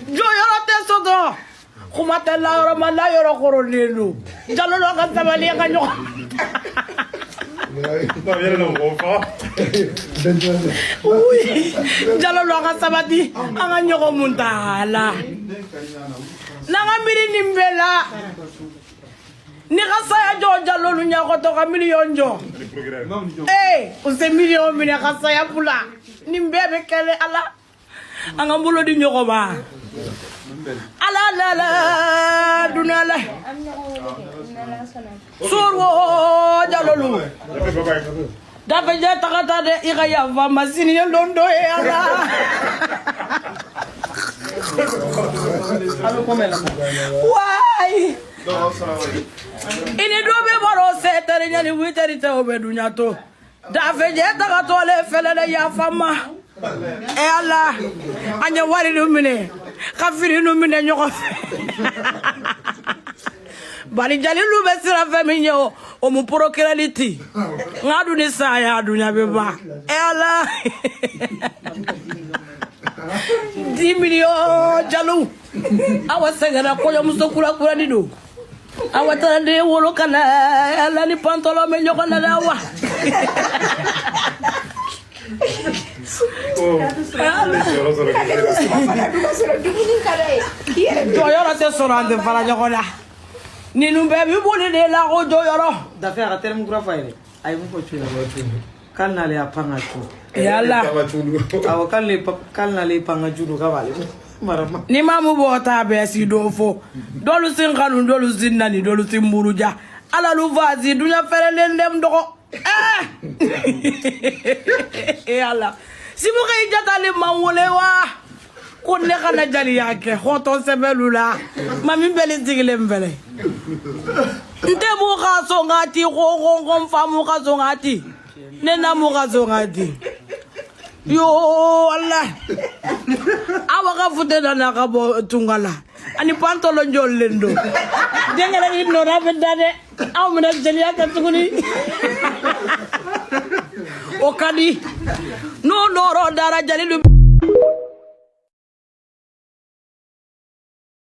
Joyoro te soto. Kumata la yoro mala yoro koronelu. Jalo lo kan sabali kan yo. No viene lo bofa. Uy. Jalo lo kan sabati angan yo ko muntala. Nangamiri nimbela. Ni kasaya jo jalo lu nya ko to ka million jo. Use million mi kasaya pula. Nimbebe kele ala. Angambulo di nyoko ba. Ala la la dunala. Surwo jalolu. Dafa je takata de ikaya va masini londo e ala. Why? Ini dobe baro setere nyani witeri te obe dunyato. Dafa je takato le felele ya fama. E ala anya wari lumine. Kafiri lumine nyoko. Bali jalilu be sira fami nyo o mu procurality ngadu ni saya adunya beba ela 10 million jalu awasegara ko yo musokura kura ni do awatande wolo kana ela ni pantolo me nyoko na dawa Joyoro te sorande fara jokola ni numbe bi boli de la ko joyoro da fe aga terem gura fayle ay mu ko chula kan na le apanga chu yalla aw kan le panga judo ka wale marama ni mamu bota be si do fo dolu sin kanu dolu sin nani dolu sin muruja ala lu vazi dunya fere len dem doko yalla si mo kay jatale mawole wa ko ne kana jali yake hoto sebelula mami bele tigile mbele nte mo ga so ngati go famu ga so ngati ne na mo ga so ngati yo Allah awa ga fude na ga bo tungala ani pantolo njol lendo jengala ni no rabe dade aw mo na jali yake tuguni o kadi no ro dara jali